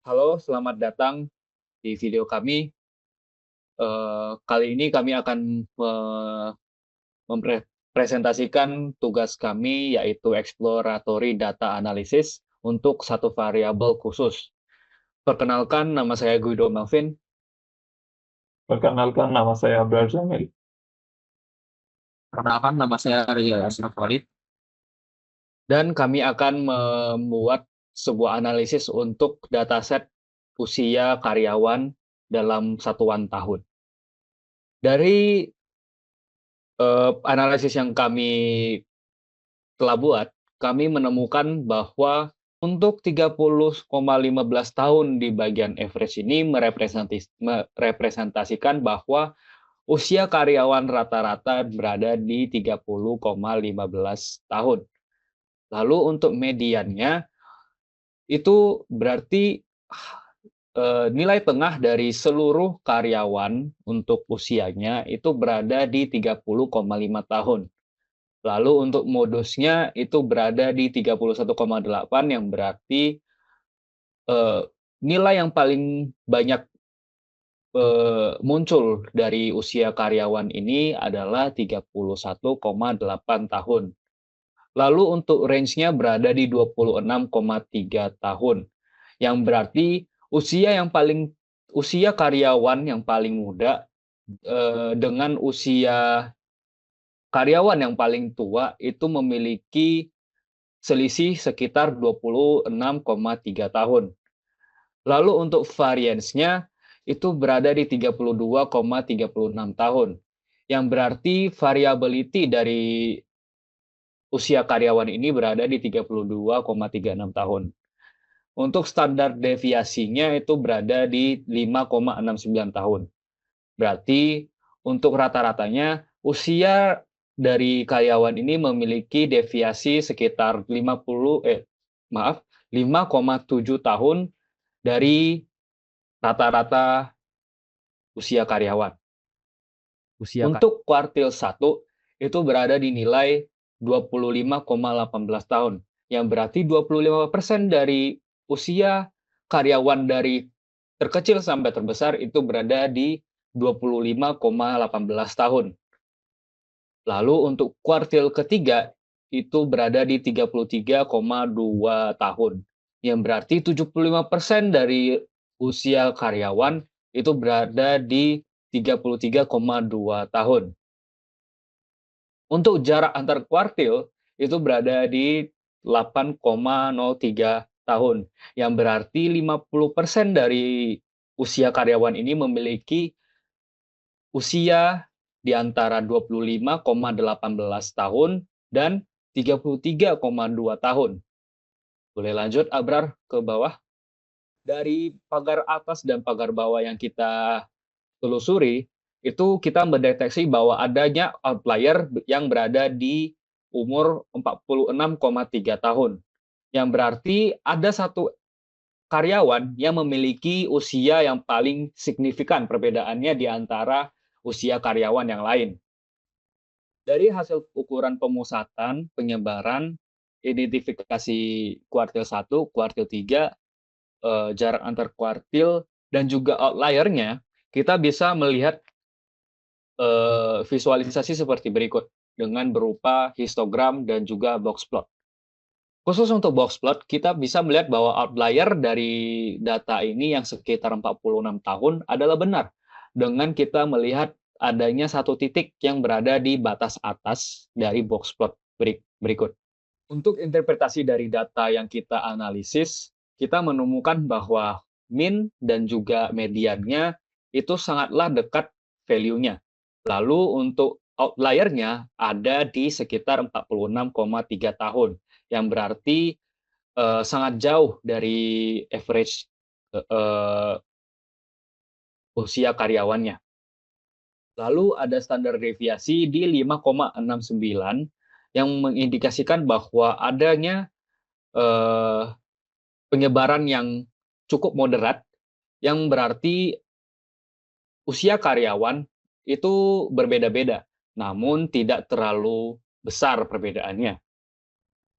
Halo, selamat datang di video kami. Kali ini kami akan mempresentasikan tugas kami, yaitu exploratory data analysis untuk satu variabel khusus. Perkenalkan, nama saya Guido Melvin, Perkenalkan, nama saya Abrar Jamil. Perkenalkan, nama saya Ria Asraf Walid. dan kami akan membuat sebuah analisis untuk dataset usia karyawan dalam satuan tahun. Dari analisis yang kami telah buat, kami menemukan bahwa untuk 30,15 tahun di bagian average ini merepresentasikan bahwa usia karyawan rata-rata berada di 30,15 tahun. Lalu untuk mediannya itu berarti nilai tengah dari seluruh karyawan untuk usianya itu berada di 30,5 tahun. Lalu untuk modusnya itu berada di 31,8 yang berarti, eee, nilai yang paling banyak, muncul dari usia karyawan ini adalah 31,8 tahun. Lalu untuk range-nya berada di 26,3 tahun, yang berarti usia karyawan yang paling muda, dengan usia karyawan yang paling tua itu memiliki selisih sekitar 26,3 tahun. Lalu untuk variance-nya itu berada di 32,36 tahun, yang berarti variability dari usia karyawan ini berada di 32,36 tahun. Untuk standar deviasinya itu berada di 5,69 tahun. Berarti untuk rata-ratanya usia dari karyawan ini memiliki deviasi sekitar 5,7 tahun dari rata-rata usia karyawan. Usia Kak. Untuk kuartil 1 itu berada di nilai 25,18 tahun, yang berarti 25% dari usia karyawan dari terkecil sampai terbesar itu berada di 25,18 tahun. Lalu untuk kuartil ketiga itu berada di 33,2 tahun, yang berarti 75% dari usia karyawan itu berada di 33,2 tahun. Untuk jarak antar kuartil itu berada di 8,03 tahun, yang berarti 50% dari usia karyawan ini memiliki usia di antara 25,18 tahun dan 33,2 tahun. Boleh lanjut, Abrar, ke bawah. Dari pagar atas dan pagar bawah yang kita telusuri, itu kita mendeteksi bahwa adanya outlier yang berada di umur 46,3 tahun. Yang berarti ada satu karyawan yang memiliki usia yang paling signifikan perbedaannya di antara usia karyawan yang lain. Dari hasil ukuran pemusatan, penyebaran, identifikasi kuartil 1, kuartil 3, jarak antar kuartil, dan juga outlier-nya, kita bisa melihat visualisasi seperti berikut, dengan berupa histogram dan juga box plot. Khusus untuk box plot, kita bisa melihat bahwa outlier dari data ini yang sekitar 46 tahun adalah benar, dengan kita melihat adanya satu titik yang berada di batas atas dari box plot berikut. Untuk interpretasi dari data yang kita analisis, kita menemukan bahwa min dan juga mediannya itu sangatlah dekat value-nya. Lalu untuk outlier-nya ada di sekitar 46,3 tahun, yang berarti sangat jauh dari average usia karyawannya. Lalu ada standar deviasi di 5,69 yang mengindikasikan bahwa adanya penyebaran yang cukup moderat, yang berarti usia karyawan itu berbeda-beda, namun tidak terlalu besar perbedaannya.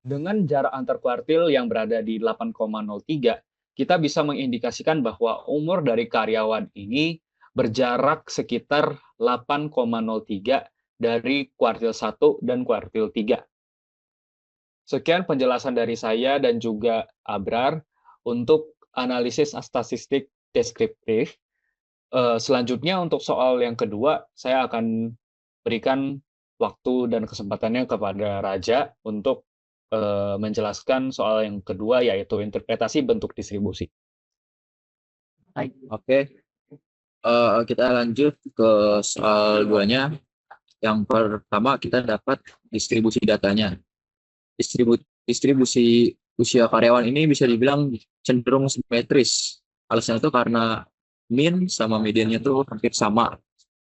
Dengan jarak antar kuartil yang berada di 8,03, kita bisa mengindikasikan bahwa umur dari karyawan ini berjarak sekitar 8,03 dari kuartil 1 dan kuartil 3. Sekian penjelasan dari saya dan juga Abrar untuk analisis statistik deskriptif. Selanjutnya untuk soal yang kedua, saya akan berikan waktu dan kesempatannya kepada Raja untuk menjelaskan soal yang kedua, yaitu interpretasi bentuk distribusi. Oke, kita lanjut ke soal 2-nya. Yang pertama kita dapat distribusi datanya. Distribusi usia karyawan ini bisa dibilang cenderung simetris. Alasannya itu karena mean sama mediannya tuh hampir sama.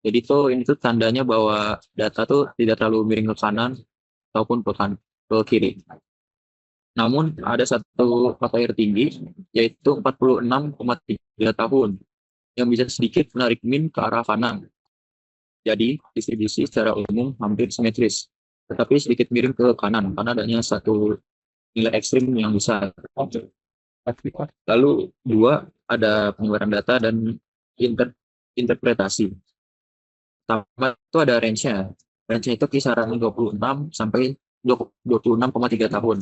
Jadi ini tuh tandanya bahwa data tuh tidak terlalu miring ke kanan ataupun ke kiri. Namun ada satu outlier tinggi, yaitu 46,3 tahun, yang bisa sedikit menarik mean ke arah kanan. Jadi distribusi secara umum hampir simetris, tetapi sedikit miring ke kanan karena adanya satu nilai ekstrim yang besar. Lalu dua, ada penyebaran data dan interpretasi. Pertama itu ada range-nya. Range-nya itu kisaran 26 sampai 26,3 tahun.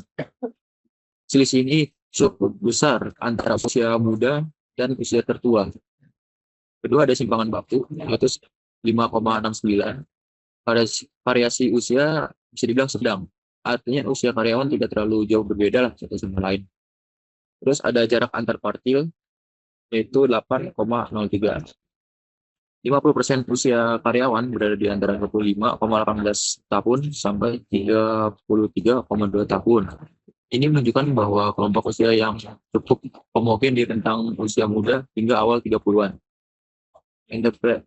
Selisih ini cukup besar antara usia muda dan usia tertua. Kedua ada simpangan waktu, yaitu 5,69. Variasi usia bisa dibilang sedang. Artinya usia karyawan tidak terlalu jauh berbeda lah satu sama lain. Terus ada jarak antar kuartil, yaitu 8,03. 50% usia karyawan berada di antara 25,18 tahun sampai 33,2 tahun. Ini menunjukkan bahwa kelompok usia yang cukup homogen di rentang usia muda hingga awal 30-an.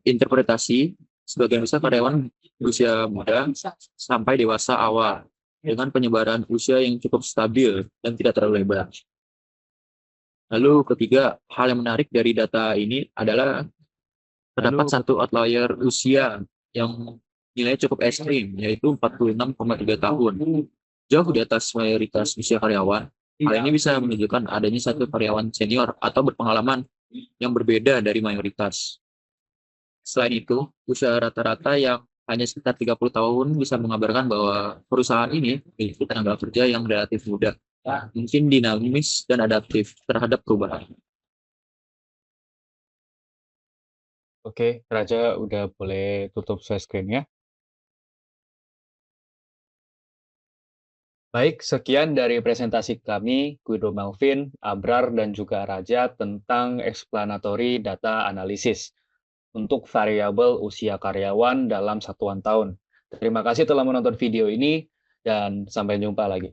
Interpretasi, sebagian besar karyawan berusia muda sampai dewasa awal dengan penyebaran usia yang cukup stabil dan tidak terlalu lebar. Lalu ketiga, hal yang menarik dari data ini adalah terdapat satu outlier usia yang nilainya cukup ekstrim, yaitu 46,3 tahun. Jauh di atas mayoritas usia karyawan. Hal ini bisa menunjukkan adanya satu karyawan senior atau berpengalaman yang berbeda dari mayoritas. Selain itu, usia rata-rata yang hanya sekitar 30 tahun bisa mengabarkan bahwa perusahaan ini memiliki tenaga kerja yang relatif muda, mungkin dinamis dan adaptif terhadap perubahan. Oke, Raja udah boleh tutup share screen-nya. Baik, sekian dari presentasi kami, Guido Melvin, Abrar, dan juga Raja tentang explanatory data analisis untuk variabel usia karyawan dalam satuan tahun. Terima kasih telah menonton video ini, dan sampai jumpa lagi.